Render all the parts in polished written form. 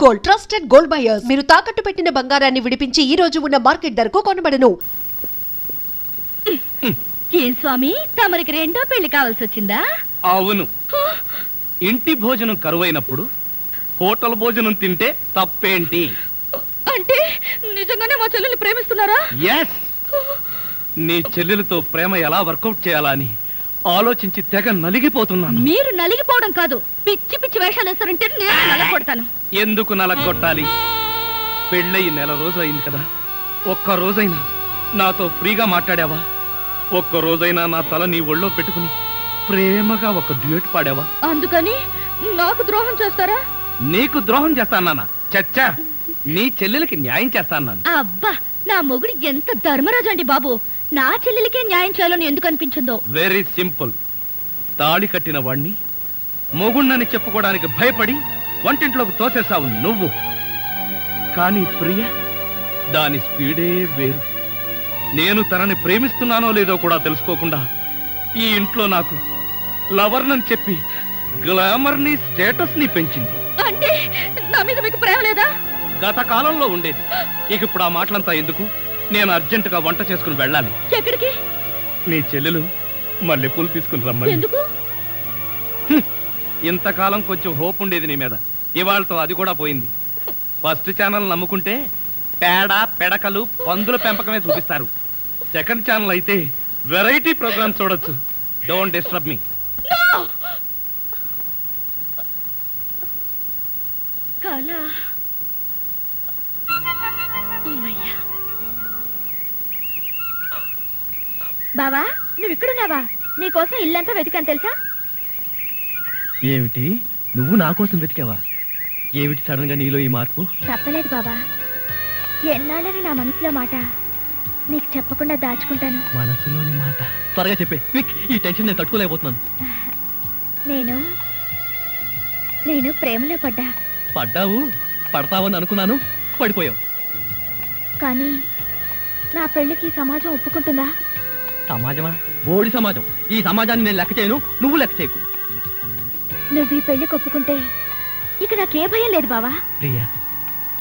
Gold trusted gold buyers. మీరు తాకట్టు పెట్టిన బంగారాన్ని విడిపించి ఈ రోజు ఉన్న మార్కెట్ ధరకు కొనబడను. ఏం స్వామి, తమరికి రెండో పెళ్లి కావాల్సి వచ్చిందా? అవును. ఇంటి భోజనం కరువైనప్పుడు హోటల్ భోజనం తింటే తప్పేంటి? అంటే నిజంగానే మా చెల్లెల్ని ప్రేమిస్తున్నారా? ఎస్. నీ చెల్లెలతో ప్రేమ ఎలా వర్కౌట్ చేయాలా అని ఆలోచించి తెగ నలిగిపోతున్నాను. మీరు నలిగిపోవడం కాదు, పిచ్చి పిచ్చి వేషాలు వేస్తారంటే నేను నలగొడతాను. ఎందుకు నలగొట్టాలి? పెళ్ళయి నెల రోజు అయింది కదా, ఒక్క రోజైనా నాతో ఫ్రీగా మాట్లాడావా? ఒక్క రోజైనా నా తల నీ ఒళ్ళో పెట్టుకుని ప్రేమగా ఒక డ్యూట్ పాడావా? అందుకని నాకు ద్రోహం చేస్తారా? నీకు ద్రోహం చేస్తానా? చచ్చా, నీ చెల్లెలకి న్యాయం చేస్తాను. అబ్బా, నా మొగుడు ఎంత ధర్మరాజు అండి బాబు. నా చెల్లెలికే న్యాయం చేయాలని ఎందుకు అనిపించిందో? Very simple. తాళి కట్టిన వాణ్ణి మొగుణ్ణని చెప్పుకోవడానికి భయపడి వంటింట్లోకి తోసేసావు నువ్వు. కానీ ప్రియ, దాని స్పీడే వేరు. నేను తనని ప్రేమిస్తున్నానో లేదో కూడా తెలుసుకోకుండా ఈ ఇంట్లో నాకు లవర్నని చెప్పి గ్లామర్ ని స్టేటస్ ని పెంచింది. అంటే నా మీద మీకు ప్రేమ లేదా? గత కాలంలో ఉండేది. ఇక ఇప్పుడు ఆ మాటలంతా ఎందుకు? నేను అర్జెంటుగా వంట చేసుకుని వెళ్ళాలి. ఎక్కడికి? నీ చెల్లెలు మల్లెపూలు తీసుకుని రమ్మని. ఎందుకు? ఇంతకాలం కొంచెం హోప్ ఉండేది నీ మీద, ఇవాళతో అది కూడా పోయింది. ఫస్ట్ ఛానల్ నమ్ముకుంటే పేడ పెడకలు పందుల పెంపకమే చూపిస్తారు. సెకండ్ ఛానల్ అయితే వెరైటీ ప్రోగ్రామ్ చూడొచ్చు. Don't disturb me. కళ. బావా, నువ్వు ఇక్కడున్నావా? నీకోసం ఇల్లంతా వెతికాను తెలుసా? ఏమిటి, నువ్వు నా కోసం వెతికావా? ఏమిటి సడన్ గా నీలో ఈ మార్పు? తప్పలేదు బాబా, ఎన్నాళ్ళని నా మనసులో మాట నీకు చెప్పకుండా దాచుకుంటాను. మనసులోని మాట త్వరగా చెప్పే. ఈ టెన్షన్ నేను తట్టుకోలేకపోతున్నాను. నేను ప్రేమలో పడ్డా. పడ్డావు, పడతావని అనుకున్నాను, పడిపోయావు. కానీ నా పెళ్లికి సమాజం ఒప్పుకుంటుందా? సమాజమా? బోడి సమాజం. ఈ సమాజాన్ని నేను లెక్క చేయను, నువ్వు లెక్క చేయకు. నువ్వు ఈ పెళ్లికి ఒప్పుకుంటే ఇక నాకే భయం లేదు బావా. ప్రియా,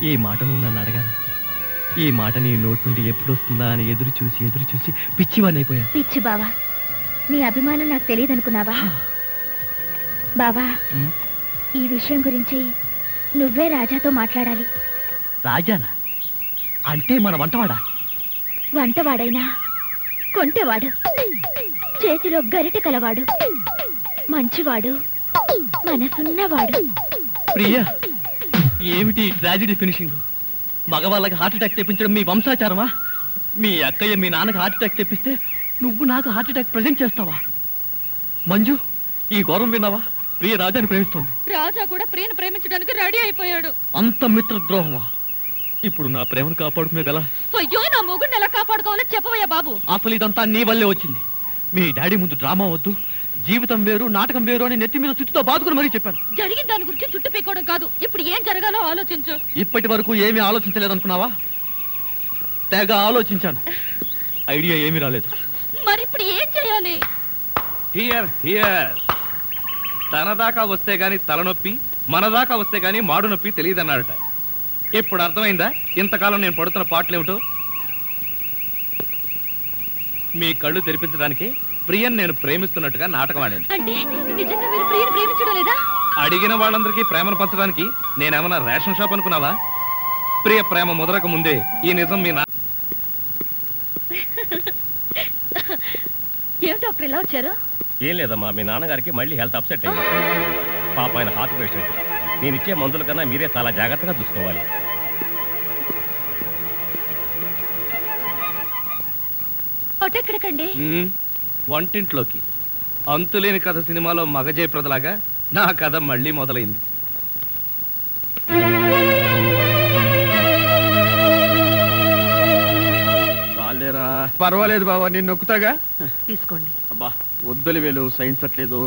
ఈ మాట నువ్వు నన్ను అడగాల? ఈ మాట నీ నోటి నుండి ఎప్పుడు వస్తుందా అని ఎదురు చూసి పిచ్చివాడిని అయిపోయాను. పిచ్చి బావా, నీ అభిమానం నాకు తెలియదు అనుకున్నావా? బావా, ఈ విషయం గురించి నువ్వే రాజాతో మాట్లాడాలి. రాజానా? అంటే మన వంటవాడా? వంటవాడైనా కొంటెవాడు, చేతిలో గరిటె కలవాడు, మంచివాడు, మనసున్నవాడు. ప్రియా, ఏమిటి ట్రాజెడీ ఫినిషింగ్? మగవాళ్ళకి హార్ట్ అటాక్ తెప్పించడం మీ వంశాచారమా? మీ అక్కయ్య మీ నాన్నకి హార్ట్ అటాక్ తెప్పిస్తే నువ్వు నాకు హార్ట్ అటాక్ ప్రజెంట్ చేస్తావా? మంజు, ఈ ఘోరం విన్నావా? ప్రియ రాజాని ప్రేమిస్తోంది. రాజా కూడా ప్రియను ప్రేమించడానికి రెడీ అయిపోయాడు. అంత మిత్రద్రోహమా? ఇప్పుడు నా ప్రేమను కాపాడుకునే గల? అయ్యో, నా మొగుడిని ఎలా కాపాడుకోవాలో చెప్పవయ్యా బాబు. అసలు ఇదంతా నీ వల్లే వచ్చింది. మీ డాడీ ముందు డ్రామా వద్దు, జీవితం వేరు నాటకం వేరు అని నెత్తి మీద చుట్టుతో బాదుకుని మరీ చెప్పాను. జరిగిన దాని గురించి చుట్టు పీకోవడం కాదు, ఇప్పుడు ఏం జరగాలో ఆలోచించు. ఇప్పటి వరకు ఏమీ ఆలోచించలేదనుకున్నావా? తెగ ఆలోచించాను, ఐడియా ఏమీ రాలేదు. మరి ఇప్పుడు ఏం చేయాలి? Here here. తన దాకా వస్తే గాని తలనొప్పి, మన దాకా వస్తే గాని మాడు నొప్పి తెలియదన్నాడట. ఇప్పుడు అర్థమైందా ఇంతకాలం నేను పడుతున్న పాటలేమిటో? మీ కళ్ళు తెరిపించడానికి ప్రియన్ నేను ప్రేమిస్తున్నట్టుగా నాటకం ఆడాను. అంటే నిజంగా మీరు ప్రియను ప్రేమించడం లేదా? అడిగిన వాళ్ళందరికీ ప్రేమను పంచడానికి నేనేమన్నా రేషన్ షాప్ అనుకున్నావా? ప్రియ ప్రేమ ముదరక ముందే ఈ నిజం మీ ఏం డాక్టర్ ఇలా వచ్చారు? ఏం లేదమ్మా, మీ నాన్నగారికి మళ్ళీ హెల్త్ అప్సెట్ అయింది. పాప ఆయన హార్ట్ పేషెంట్. నేను ఇచ్చే మందుల కన్నా మీరే చాలా జాగ్రత్తగా చూసుకోవాలి. ఎక్కడికండి? వంటింట్లోకి. అంతులేని కథ సినిమాలో మగజయప్రదలాగా నా కథ మళ్ళీ మొదలైంది. పర్వాలేదు బాబా, నేను నొక్కుతాగా. తీసుకోండి. అబ్బా వద్దులు వేలు సైన్స్ అట్లేదు.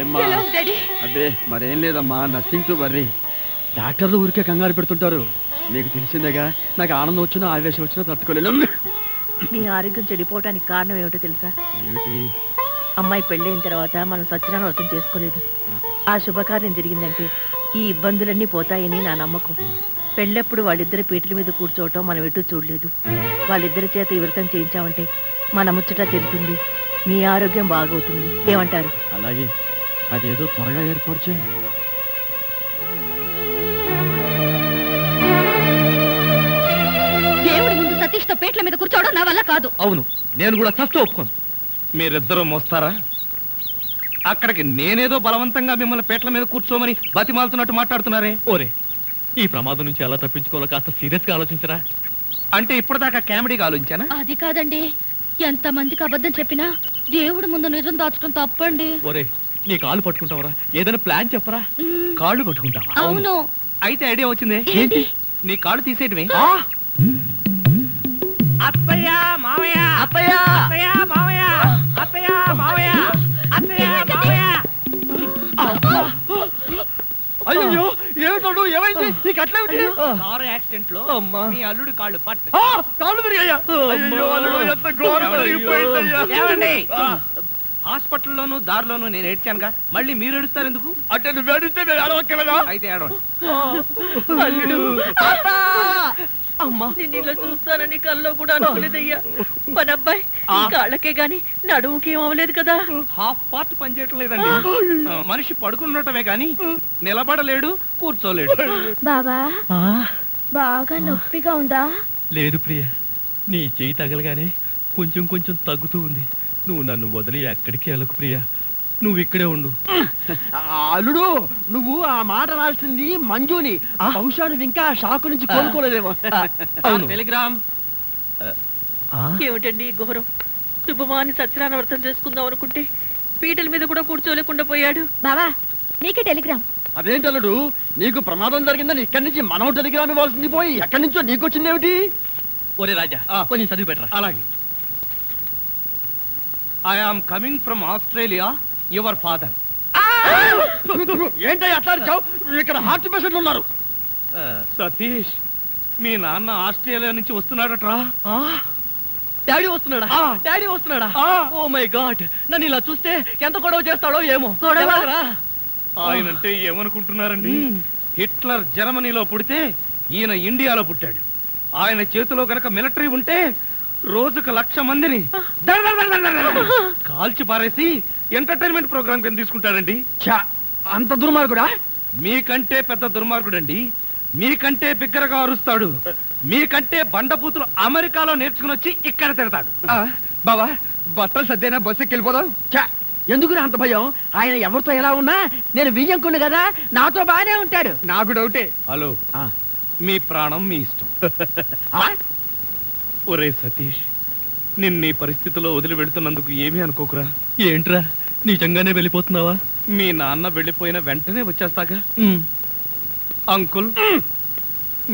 ఏమ్మా? అబ్బే మరేం లేదమ్మా, నథింగ్ టు వర్రీ. డాక్టర్లు ఊరికే కంగారు పెడుతుంటారు. నీకు తెలిసిందేగా, నాకు ఆనందం వచ్చినా ఆవేశం వచ్చినా తట్టుకోలేను. మీ ఆరోగ్యం చెడిపోవటానికి కారణం ఏమిటో తెలుసా? ఏమిటి? అమ్మాయి పెళ్ళైన తర్వాత మనం సత్యనారాయణ వ్రతం చేసుకోలేదు. ఆ శుభకార్యం జరిగిందంటే ఈ ఇబ్బందులన్నీ పోతాయని నా నమ్మకం. పెళ్ళప్పుడు వాళ్ళిద్దరి పీటల మీద కూర్చోవటం మనం ఎటు చూడలేదు. వాళ్ళిద్దరి చేత ఈ వ్రతం చేయించామంటే మన ముచ్చట తిరుగుతుంది, మీ ఆరోగ్యం బాగవుతుంది. ఏమంటారు? అలాగే అదేదో త్వరగా ఏర్పాటు చేయి. దేవుడి ముందు సతీష్ తో పేట్ల మీద కూర్చోవడం నా వల్ల కాదు. అవును, నేను కూడా చస్తూ ఒప్పుకోను. మీరిద్దరూ మోస్తారా? అక్కడికి నేనేదో బలవంతంగా మిమ్మల్ని పేట్ల మీద కూర్చోమని బతిమాలుతున్నట్టు మాట్లాడుతున్నారే. ఓరే, ఈ ప్రమాదం నుంచి ఎలా తప్పించుకోవాలో కాస్త సీరియస్ గా ఆలోచించరా. అంటే ఇప్పటిదాకా కామెడీగా ఆలోచించానా? అది కాదండి, ఎంత మందికి అబద్ధం చెప్పినా దేవుడి ముందు నిజం దాచడం తప్పండి. ఓరే, నీ కాలు పట్టుకుంటావరా? ఏదైనా ప్లాన్ చెప్పరా? కాళ్ళు పట్టుకుంటావా? అవును. అయితే ఐడియా వచ్చింది. ఏంటి? నీ కాళ్ళు తీసేయటమే. అత్తయ్య మావయ్య అత్తయ్య! అత్తయ్య మావయ్య అత్తయ్య మావయ్య అత్తయ్య మావయ్య. అయ్యో ఏమిటో ఏమైంది? నీకు అట్లేమిటి? కారు యాక్సిడెంట్ లో మీ అల్లుడు కాళ్ళు పట్టు. కాళ్ళు విరిగాయా? అయ్యో అల్లుడు, ఎంత ఘోరం జరిగిపోయిందయ్యా. ఏమండి? హాస్పిటల్లోను దారిలోను నేను ఏడ్చానుగా, మళ్ళీ మీరు ఏడుస్తారు ఎందుకు? అంటే నువ్వు ఏడిస్తే నేను ఏడవక్కలేదా? అయితే ఏడవండి. అమ్మా, నిన్ను ఇలా చూస్తానని కల్లో కూడా అనుకోలేదయ్యా. మన అబ్బాయి కాళ్ళకే గాని నడుముకి ఏం అవ్వలేదు కదా. హాఫ్ పార్ట్ పనిచేయట్లేదండి. మనిషి పడుకున్నటమే గాని నిలబడలేడు, కూర్చోలేడు. బావా, బాగా నొప్పిగా ఉందా? లేదు ప్రియ, నీ చెయ్యి తగలగానే కొంచెం కొంచెం తగ్గుతూ ఉంది. నువ్వు నన్ను వదిలి ఎక్కడికి వెళ్ళకు ప్రియ, నువ్వు ఇక్కడే ఉండు. అల్లుడు, నువ్వు ఆ మాట రాల్సింది మంజుని. బహుశా నువ్వు ఇంకా షాకు నుంచి కోలుకోలేదేమో. అవును. టెలిగ్రామ్. ఏమిటండి ఈ ఘోరం? శుభమాని సత్యనారాయణ వ్రతం చేసుకుందాం అనుకుంటే పీటల మీద కూడా కూర్చోలేకుండా పోయాడు. బావా, నీకే టెలిగ్రామ్. అదేంటి అల్లుడు, నీకు ప్రమాదం జరిగిందని ఇక్కడి నుంచి మనం టెలిగ్రామ్ ఇవ్వాల్సింది పోయి ఎక్కడి నుంచో నీకు వచ్చిందేమిటి? ఒరే రాజా, కొంచెం చదివి పెట్టరా. అలాగే. I am coming from Australia, your father. ఏంటో అట్లా అరిచావు? ఇక్కడ హార్ట్ పేషెంట్లు ఉన్నారు. సతీష్, మీ నాన్న ఆస్ట్రేలియా నుంచి వస్తున్నాడట్రా. డాడీ వస్తున్నాడా? డాడీ వస్తున్నాడా? ఓ మై గాడ్, నన్ను ఇలా చూస్తే ఎంత గొడవ చేస్తాడో ఏమో. ఎలాగరా? ఆయనంటే ఏమనుకుంటున్నారండి? హిట్లర్ జర్మనీలో పుడితే ఈయన ఇండియాలో పుట్టాడు. ఆయన చేతిలో గనక మిలిటరీ ఉంటే రోజుకు 1,00,000 మందిని కాల్చి పారేసి ఎంటర్టైన్మెంట్ ప్రోగ్రామ్ కింద తీసుకుంటాడండి. అంత దుర్మార్గుడా? మీకంటే పెద్ద దుర్మార్గుడండి. మీకంటే బిగ్గరగా అరుస్తాడు. మీకంటే బండబూతులు అమెరికాలో నేర్చుకుని వచ్చి ఇక్కడ తిడతాడు. బావా, బట్టలు సర్దేనా బస్సుకి వెళ్ళిపోదాం. ఎందుకు అంత భయం? ఆయన ఎవరితో ఎలా ఉన్నా నేను వియ్యంకున్నా కదా, నాతో బాగానే ఉంటాడు. నాకు డౌటే. హలో, మీ ప్రాణం మీ ఇష్టం. ఒరే సతీష్, నిన్న ఈ పరిస్థితిలో వదిలి వెళుతున్నందుకు ఏమీ అనుకోకురా. ఏంట్రా, నిజంగానే వెళ్ళిపోతున్నావా? మీ నాన్న వెళ్ళిపోయిన వెంటనే వచ్చేస్తాగా. అంకుల్,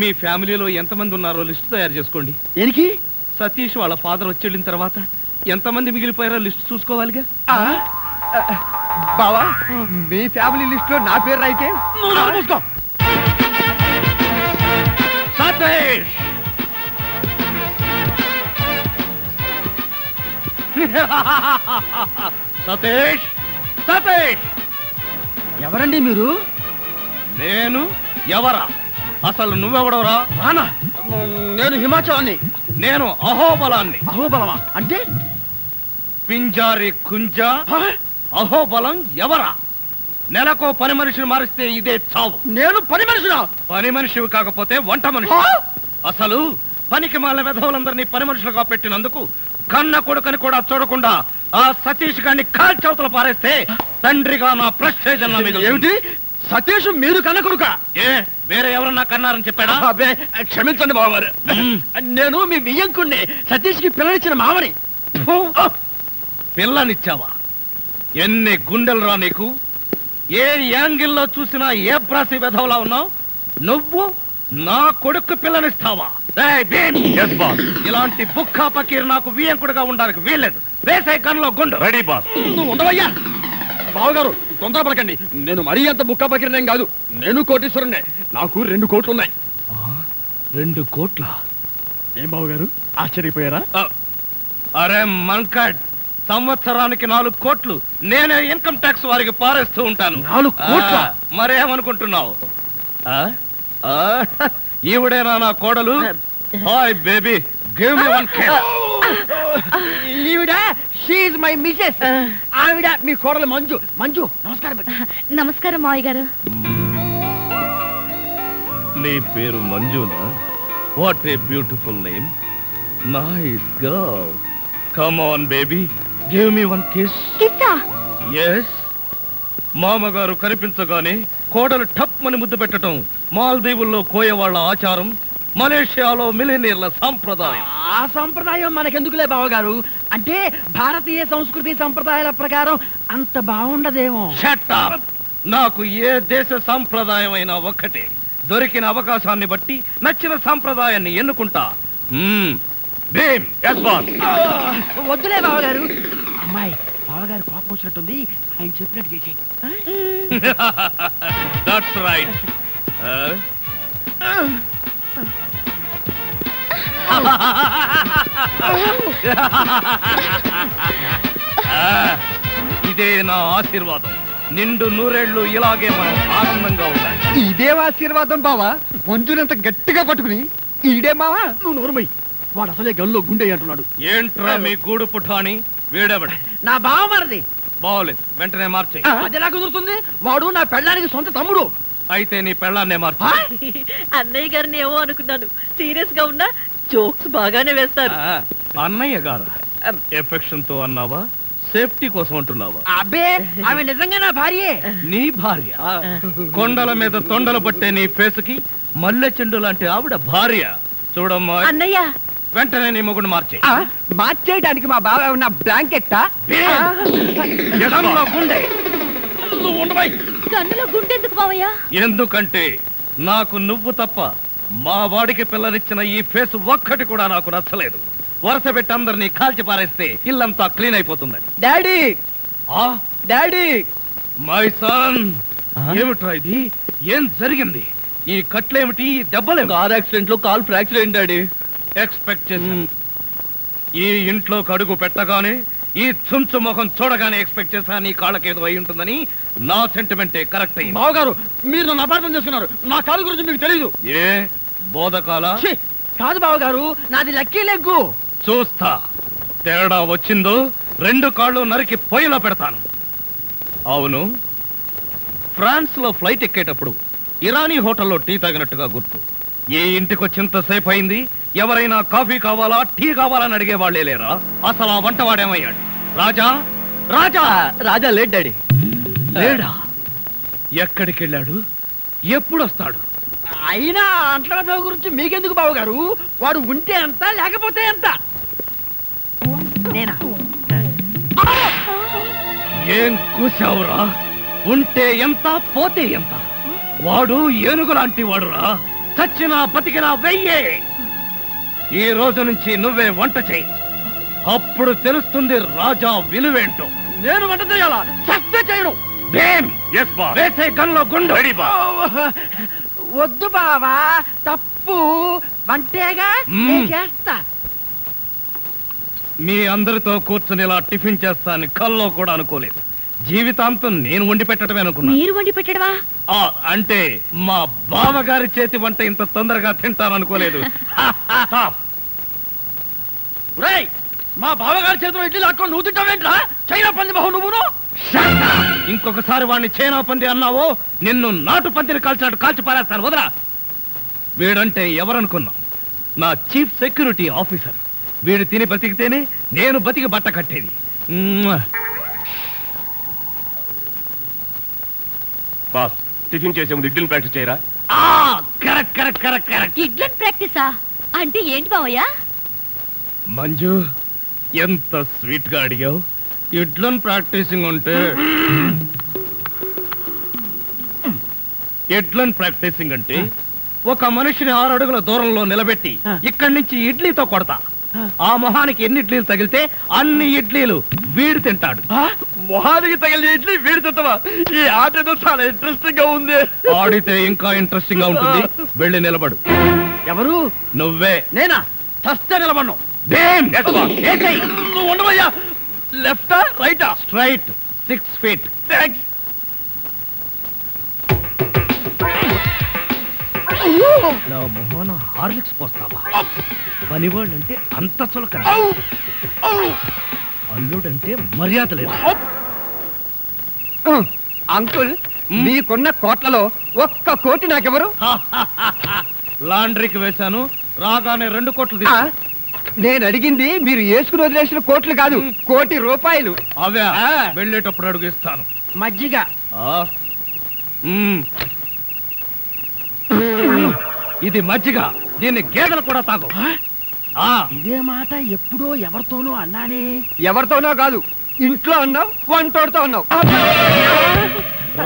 మీ ఫ్యామిలీలో ఎంతమంది ఉన్నారో లిస్ట్ తయారు చేసుకోండి. దేనికి? సతీష్ వాళ్ళ ఫాదర్ వచ్చి వెళ్ళిన తర్వాత ఎంతమంది మిగిలిపోయారో లిస్ట్ చూసుకోవాలిగా. బావా, మీ ఫ్యామిలీ లిస్ట్ లో నా పేరు అయితే సతీష్! సతీష్! సతీష్! ఎవరండి మీరు? నేను ఎవరా? అసలు నువ్వెవడవరా? రానా? నేను హిమాచలాన్ని. నేను అహోబలాన్ని. అహోబలమా అంటే? పింజారి కుంజ. అహోబలం ఎవరా? నెలకో పని మనిషిని మారిస్తే ఇదే చావు. నేను పని మనిషినా? పని మనిషివి కాకపోతే వంట మనిషి. అసలు పనికి మాల వెధవులందరినీ పని మనుషులుగా పెట్టినందుకు కన్న కొడుకని కూడా చూడకుండా ఆ సతీష్ గారిని కాల్చవతల పారేస్తే తండ్రిగా నా ప్రెస్టేజ్ అన్న మీద ఏమిటి? సతీష్ మీరు కన్న కొడుక? ఏ వేరే ఎవరన్నా కన్నారని చెప్పాడా? అబ్బే, క్షమించండి బావగారు. నేను మీ వియ్యంకుణ్ణి, సతీష్ కి పిల్లనిచ్చిన మామని. పిల్లనిచ్చావా? ఎన్ని గుండెలు రా నీకు! ఏ యాంగిల్లో చూసినా ఏ బ్రాసి వెధవలా ఉన్నావు. నువ్వు నా కొడుకు పిల్లనిస్తావా? ఇలాంటి బుక్కా పకీర్ నాకు వియ్యంకుడుగా ఉండడానికి వీల్లేదు. వేసే గన్లో గుండు. Ready boss. నువ్వు ఉండవయ్యా. బావగారు, తొందరపడకండి. నేను మరీ అంత బుక్కా పకీర్నేం కాదు. నేను కోటీశ్వరుణ్ణే. నాకు 2 కోట్లు ఉన్నాయి. 2 కోట్ల? ఏం బావగారు, ఆశ్చర్యపోయారా? అరే మంకడ్, సంవత్సరానికి 4 కోట్లు నేనే ఇన్కమ్ ట్యాక్స్ వారికి పారేస్తూ ఉంటాను. 4 కోట్లా? మరేమనుకుంటున్నావు? ఈవిడేనా నా కోడలు? Hi baby, give me 1 kiss. ఈవిడ షీఈ్ మై మిసెస్. ఆవిడ మీ కోడలు మంజు. మంజు నమస్కారం. నమస్కారం మావయ్య గారు. నీ పేరు మంజునా? What a beautiful name. Nice girl. Come on baby, give me 1 kiss. కిస్సా? ఎస్. మామగారు కనిపించగానే కోడలు టప్ అని ముద్దు పెట్టడం మాల్దీవుల్లో కోయవాళ్ల ఆచారం, మలేషియాలో మిలినీర్ల సాంప్రదాయం. ఆ సంప్రదాయం మనకెందుకులే బావగారు. అంటే భారతీయ సంస్కృతి సంప్రదాయాల ప్రకారం అంత బాగుండదేమో. Shut up. నాకు ఏ దేశ సాంప్రదాయం అయినా ఒక్కటే. దొరికిన అవకాశాన్ని బట్టి నచ్చిన సాంప్రదాయాన్ని ఎన్నుకుంటా. భీమ్. Yes, boss. వద్దులే బావగారు. అమ్మాయి బావగారు కోపం వచ్చినట్టుంది, ఆయన చెప్పినట్టు చేసి. That's right. ఇదే నా ఆశీర్వాదం. నిండు నూరేళ్లు ఇలాగే మనం ఆనందంగా ఉండాలి. ఇదే ఆశీర్వాదం బావా. మంజునంత గట్టిగా పట్టుకుని ఈడే మావా. నువ్వు నోరుమై. వాడు అసలే గల్లో గుండె అంటున్నాడు. ఏంట్రా మీ గూడు పుఠాని? వీడెవడు? నా బావ మరిది. బాగోలేదు, వెంటనే మార్చే. అది ఎలా కుదురుతుంది? వాడు నా పెళ్ళానికి సొంత తమ్ముడు. అయితే నీ పెళ్ళాన్నే మార్చు. అన్నయ్య గారిని ఏమో అనుకున్నాను. సీరియస్ గా ఉన్నా జోక్స్ బాగానే వేస్తారు. అన్నయ్య గారు ఎఫెక్షన్ తో అన్నావా, సేఫ్టీ కోసం అంటున్నావా? అబ్బే, ఆమె నిజంగా నా భార్యే. నీ భార్య? కొండల మీద తొండలు పట్టే నీ ఫేసుకి మల్లె చెండు లాంటి ఆవిడ భార్య. చూడమ్మా అన్నయ్య, వెంటనే నీ మొగుడు మార్చే. మార్చేయడానికి మా బావ ఉన్న బ్లాంకెట్టా? గుండె. కన్నులో గుండెందుకు మావయ్య? ఎందుకంటే నాకు నువ్వు తప్ప మా వాడికి పిల్లనిచ్చిన ఈ ఫేస్ ఒక్కటి కూడా నాకు నచ్చలేదు. వరుస పెట్టి అందరినీ కాల్చి పారేస్తే ఇల్లంతా క్లీన్ అయిపోతుందని. Daddy, daddy, my son. ఏమిట్రా ఇది? ఏం జరిగింది? ఈ కట్లేమిటి? ఈ దెబ్బలేమిటి? కార్ యాక్సిడెంట్ లో కాల్ ఫ్రాక్చర్ అయింది డాడీ. ఎక్స్పెక్ట్ చేశాను. ఈ ఇంట్లోకి అడుగు పెట్టగానే, ఈ చుంచు ముఖం చూడగానే ఎక్స్పెక్ట్ చేశా నీ కాళ్ళకేదో అయి ఉంటుందని. నా సెంటిమెంటే కరెక్ట్ అయ్యింది. బావగారు, మీరు నన్ను అపార్థం చేసుకున్నారు. నా కాలు గురించి మీకు తెలీదు. ఏ బోధకాల? కాదు బావగారు, నాది లక్కీ లెగ్గు. చూస్తా. తేడా వచ్చిందో 2 కాళ్ళు నరికి పొయ్యిలో పెడతాను. అవును, ఫ్రాన్స్ లో ఫ్లైట్ ఎక్కేటప్పుడు ఇరానీ హోటల్లో టీ తాగినట్టుగా గుర్తు. ఏ ఇంటికి వచ్చింతసేపు అయింది, ఎవరైనా కాఫీ కావాలా, టీ కావాలని అడిగే వాళ్ళే లేరా? అసలు ఆ వంటవాడేమయ్యాడు? రాజా, రాజా. రాజా లేట్ డాడీ. లేడా? ఎక్కడికి వెళ్ళాడు? ఎప్పుడు వస్తాడు? అయినా అంట్ల గురించి మీకెందుకు బావగారు? వాడు ఉంటే ఎంత, లేకపోతే ఎంత? నేనా? ఏం కూసావురా? ఉంటే ఎంత, పోతే ఎంత? వాడు ఏనుగు లాంటి వాడురా. చచ్చినా బతికినా వెయ్యే. ఈ రోజు నుంచి నువ్వే వంట చేయి. అప్పుడు తెలుస్తుంది రాజా విలువేంటో. నేను వంట చేయాలా? చస్తే చేయను. వేసే గన్లో గుండు. వద్దు బావా, తప్పు. వంటేగా నేను చేస్తా. మీ అందరితో కూర్చుని ఇలా టిఫిన్ చేస్తాను కల్లో కూడా అనుకోలేదు. జీవితాంతం నేను వండి పెట్టడమే అనుకున్నా. మీరు వండి పెట్టడమా? అంటే మా బావగారి చేతి వంట ఇంత తొందరగా తింటాననుకోలేదు. మా బావగారి చేతిలో ఇడ్లీ లాక్కొని నువ్వు తింటావేంట్రా? చైనా పంది బహు నువ్వును. ఇంకొకసారి వాడిని చైనా పంది అన్నావో నిన్ను నాటు పందిని కాల్చినట్టు కాల్చి పారేస్తాను. వదరా. వీడంటే ఎవరనుకున్నావు? నా చీఫ్ సెక్యూరిటీ ఆఫీసర్. వీడు తిని బతికితేనే నేను బతికి బట్ట కట్టేది. బాస్, టిఫిన్ చేసే ముందు ఇడ్లీని ప్రాక్టీస్ చేయరా? Correct correct correct correct. Idli ప్రాక్టీసా అంటే ఏంటి మావయ్య? మంజు, ఎంత స్వీట్ గా అడిగావు. ఇడ్లన్ ప్రాక్టీసింగ్ అంటే ఇడ్లన్ ప్రాక్టీసింగ్ అంటే ఒక మనిషిని 6 అడుగుల దూరంలో నిలబెట్టి ఇక్కడి నుంచి ఇడ్లీతో కొడతా. ఆ మొహానికి ఎన్ని ఇడ్లీలు తగిలితే అన్ని ఇడ్లీలు వీడు తింటాడు. మొహానికి తగిలిన ఇడ్లీ వీడి తింటావా? ఈ ఆట ఏదో చాలా ఇంట్రెస్టింగ్ గా ఉంది. ఆడితే ఇంకా ఇంట్రెస్టింగ్ గా ఉంటుంది. వెళ్ళి నిలబడు. ఎవరు? నువ్వే. నేనా? చస్తే నిలబడ్ను. నువ్వు ఉండవయ్యా. లెఫ్టా రైటా? Straight 6 feet. నా మొహన హార్లిక్స్ పోస్తావా? పనివాళ్ళంటే అంత చులకన, అల్లుడంటే మర్యాద లేదు. అంకుల్ మీకున్న కోట్లలో 1 కోటి నాకెవరు? లాండ్రీకి వేశాను, రాగానే 2 కోట్లు తీసుకో. నేను అడిగింది మీరు వేసుకుని వదిలేసిన కోట్లు కాదు, 1 కోటి రూపాయలు. అవే వెళ్ళేటప్పుడు అడుగు ఇస్తాను. మజ్జిగ ఇది మజ్జిగ, దీన్ని గేదెలు కూడా తాగు. ఇదే మాట ఎప్పుడో ఎవరితోనో అన్నానే. ఎవరితోనో కాదు, ఇంట్లో అన్నావు, వంటోడుతో అన్నావు.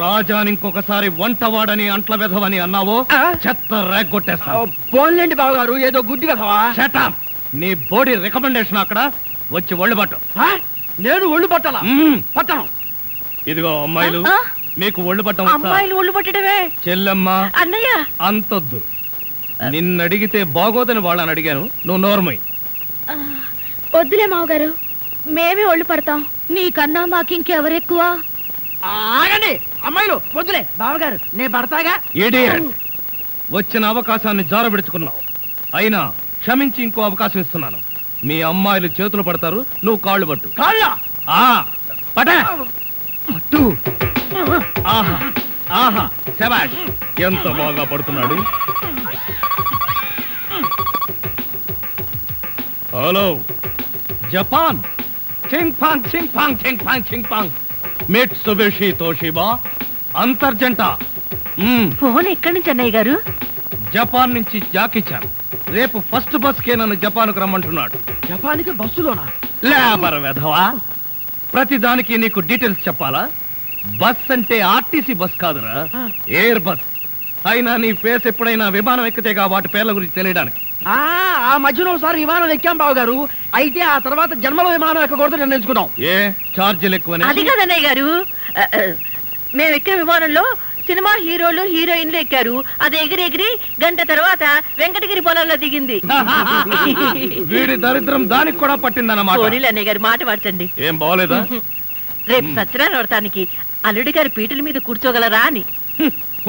రాజాని ఇంకొకసారి వంటవాడని అంట్ల వెధవని అన్నావో చెత్త రేగొట్టేస్తావు. పోన్లేండి బావగారు, ఏదో గుడ్డి కదవా. షటప్. నీ బోడీ రికమెండేషన్ అక్కడ వచ్చి ఒళ్ళు పట్టు. నేను ఒళ్ళు పట్టాలా? పట్టను. ఇదిగో అమ్మాయిలు, మీకు ఒళ్ళు పట్టం అమ్మాయిలు ఒళ్ళు పట్టడమే. చెల్లెమ్మ అన్నయ్య అంతొద్దు. నిన్నడిగితే బాగోదని వాళ్ళని అడిగాను, నువ్వు నోర్మై. వద్దులే మావగారు, మేమే ఒళ్ళు పడతాం. నీకన్నా మాకింకెవరెక్కువ? ఆగండి అమ్మాయిలు, వద్దులే బావగారు, నేను పడతాగా. ఇడియట్. వచ్చిన అవకాశాన్ని జారబెడుచుకున్నావు. అయినా క్షమించి ఇంకో అవకాశం ఇస్తున్నాను. మీ అమ్మాయిలు చేతులు పడతారు, నువ్వు కాళ్ళు పట్టు. కాళ్ళ పట్టు. ఆహా ఆహా, శభాష్, ఎంత బాగా పడుతున్నాడు. Hello Japan. చింగ్ పాంగ్ చింగ్ పాంగ్ చింగ్ పాంగ్ చింగ్ పాంగ్. మిట్సుబిషి తోషిబా అంతర్జంట. ఫోన్ ఎక్కడి నుంచి అన్నయ్య గారు? జపాన్ నుంచి జాకిచాన్. రేపు ఫస్ట్ బస్కే నన్ను జపాన్కు రమ్మంటున్నాడు. జపాన్కి బస్సులోనా? లేబర్ వెధవా, ప్రతిదానికి నీకు డీటెయిల్స్ చెప్పాలా? బస్ అంటే ఆర్టీసీ బస్ కాదురా, ఎయిర్ బస్. అయినా నీ ఫేస్ ఎప్పుడైనా విమానం ఎక్కితేగా వాటి పేర్ల గురించి తెలియడానికి. ఆ మధ్యలో ఒకసారి విమానం ఎక్కాం బావగారు. అయితే ఆ తర్వాత జన్మలో విమానం ఎక్కకూడదు నిర్ణయించుకున్నాం. ఏ ఛార్జీలు ఎక్కువనే? అది కాదన్నయ్య గారు, మేము ఎక్కే విమానంలో సినిమా హీరోలు హీరోయిన్లు ఎక్కారు. అది ఎగిరి ఎగిరి గంట తర్వాత వెంకటగిరి పొలంలో దిగింది. వీడి దరిద్రం దానికి కూడా పట్టిందన్నమాట. పోనీలు అన్నయ్య గారు, మాట పడతండి. ఏం బాగోలేదా? రేపు సత్యనారాయణ వ్రతానికి అల్లుడి గారి పీటల మీద కూర్చోగలరా అని.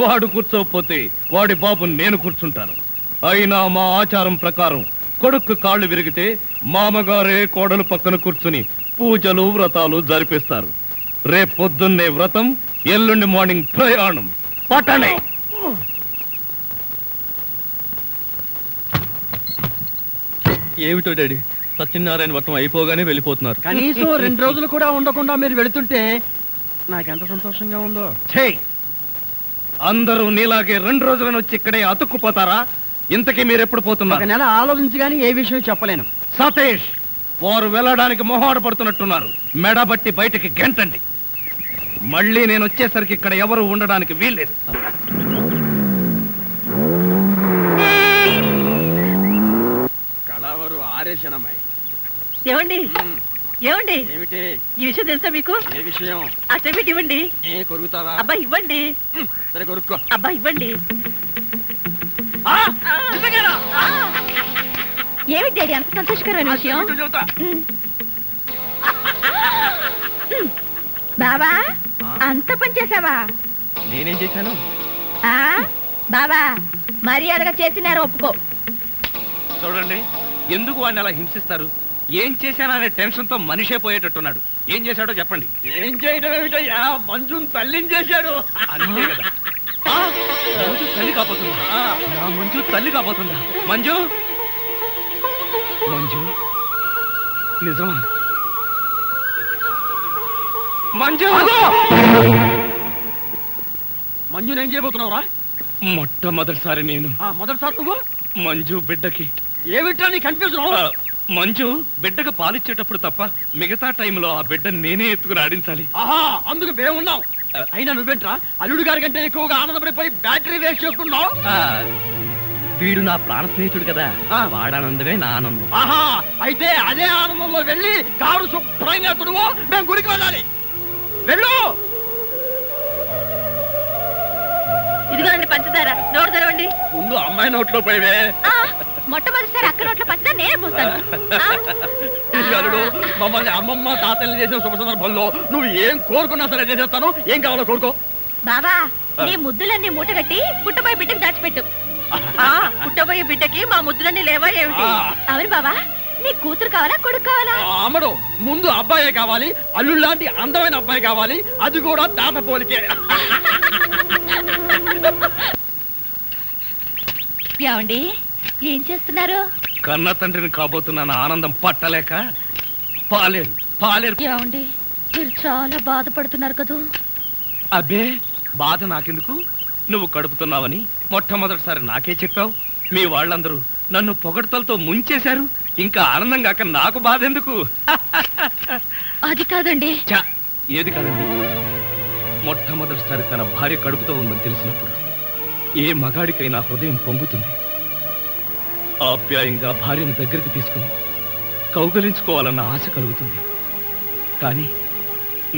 వాడు కూర్చోకపోతే వాడి బాబు నేను కూర్చుంటాను. అయినా మా ఆచారం ప్రకారం కొడుకు కాళ్ళు విరిగితే మామగారే కోడలు పక్కన కూర్చుని పూజలు వ్రతాలు జరిపిస్తారు. రేపు పొద్దున్నే వ్రతం, ఎల్లుండి మార్నింగ్ ప్రయాణం. పట్టణే. ఏమిటో డాడీ, సత్యనారాయణ వ్రతం అయిపోగానే వెళ్ళిపోతున్నారు. కనీసం 2 రోజులు కూడా ఉండకుండా మీరు వెళుతుంటే నాకెంత సంతోషంగా ఉందో. ఛే, అందరూ నీలాగే 2 రోజులను వచ్చి ఇక్కడే అతుక్కుపోతారా? ఇంతకీ మీరెప్పుడు పోతున్నారు? 1 నెల ఆలోచించి గానీ ఏ విషయం చెప్పలేను. సతీష్, వారు వెళ్ళడానికి మొహాడు పడుతున్నట్టున్నారు. మెడబట్టి బయటికి గెంటండి. మళ్ళీ నేను వచ్చేసరికి ఇక్కడ ఎవరు ఉండడానికి వీల్లేదు. కళావరు ఆరేశనమ్మాయి. ఏమండి ఏమండి, ఏమిటి ఈ విషయం తెలుసా మీకు? ఏ విషయం? అసలు ఇవ్వండి. ఏ కొరుకుతావా? అబ్బా ఇవ్వండి. సరే కొరుక్కో. అబ్బా ఇవ్వండి. ఏమిటి డాడీ అంత సంతోషకరమైన విషయం? బావా, అంత పని చేసావా? నేనేం చేశాను? బావా, మర్యాదగా చేసినారు ఒప్పుకో. చూడండి, ఎందుకు వాడిని అలా హింసిస్తారు? ఏం చేశాననే టెన్షన్ తో మనిషే పోయేటట్టున్నాడు. ఏం చేశాడో చెప్పండి. ఏం చేయడం ఏమిటయ్యా, మంజుని తల్లించేశాడు. అంతే కదా. మంజు తల్లి కాబోతుందా? నా మంజు తల్లి కాబోతుందా? మంజు, మంజు నిజమా? మంజు, మంజుని ఏం చేయబోతున్నావురా? మొట్టమొదటిసారి నేను మొదటిసారి నువ్వు మంజు బిడ్డకి ఏమిటా నీ కన్ఫ్యూజన్? మంజు బిడ్డకు పాలిచ్చేటప్పుడు తప్ప మిగతా టైంలో ఆ బిడ్డ నేనే ఎత్తుకుని ఆడించాలి. ఆహా, అందుకు మేమున్నాం. అయినా నువ్వేంట్రా అల్లుడు గారి కంటే ఎక్కువగా ఆనందపడిపోయి బ్యాటరీ వేస్ట్ చేసుకున్నావు? వీడు నా ప్రాణ స్నేహితుడు కదా, వాడానందమే నా ఆనందం. ఆహా, అయితే అదే ఆనందంలో వెళ్ళి కారు శుభ్రంగా తుడువు, మేము గుడికి వెళ్ళాలి. వెళ్ళు. ఇదిగోండి పంచదార, నోరు తెరవండి. ముందు అమ్మాయి నోట్లో పోయివే. మొట్టమొదటిసారి అక్క నోట్లో పంచినా నేనే పోస్తాను. అల్లుడు, మమ్మల్ని అమ్మమ్మ తాతల్ని చేసిన శుభ సందర్భంలో నువ్వు ఏం కోరుకున్నా సరే చేసేస్తాను. ఏం కావాలో కోరుకో. బావా నీ ముద్దులన్నీ మూటగట్టి పుట్టబోయే బిడ్డకు దాచిపెట్టు. పుట్టబోయే బిడ్డకి మా ముద్దులన్నీ లేవా ఏమిటి? అవును బావా, నీ కూతురు కావాలా కొడుకు కావాలా? అమ్మడు, ముందు అబ్బాయే కావాలి. అల్లుడు లాంటి అందమైన అబ్బాయి కావాలి. అది కూడా తాత పోలికే. ఏమండి ఏం చేస్తున్నారు? కన్న తండ్రిని కాబోతున్న ఆనందం పట్టలేక పాలేరు పాలేరు. ఏమండి మీరు చాలా బాధపడుతున్నారు కదూ. అబ్బే, బాధ నాకెందుకు? నువ్వు కడుపుతున్నావని మొట్టమొదటిసారి నాకే చెప్పావు. మీ వాళ్ళందరూ నన్ను పొగడ్తలతో ముంచేశారు. ఇంకా ఆనందం కాక నాకు బాధ ఎందుకు? అది కాదండి. చా, ఏది కాదండి? మొట్టమొదటిసారి తన భార్య కడుపుతో ఉందని తెలిసినప్పుడు ఏ మగాడికైనా హృదయం పొంగుతుంది. ఆప్యాయంగా భార్యను దగ్గరికి తీసుకుని కౌగలించుకోవాలన్న ఆశ కలుగుతుంది. కానీ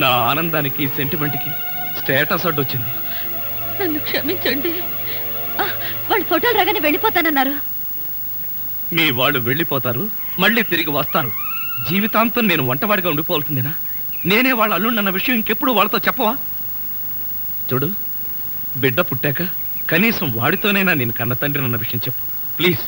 నా ఆనందానికి సెంటిమెంట్కి స్టేటస్ అడ్డొచ్చింది. నన్ను క్షమించండి. వాళ్ళు ఫోటోలు రాగానే వెళ్ళిపోతానన్నారు. మీ వాళ్ళు వెళ్ళిపోతారు, మళ్ళీ తిరిగి వస్తారు. జీవితాంతం నేను వంటవాడిగా ఉండిపోవాల్సిందేనా? నేనే వాళ్ళ అల్లుండన్న విషయం ఇంకెప్పుడు వాళ్ళతో చెప్పవా? చూడు, బిడ్డ పుట్టాక కనీసం వాడితోనైనా నేను కన్న తండ్రినన్న విషయం చెప్పు ప్లీజ్.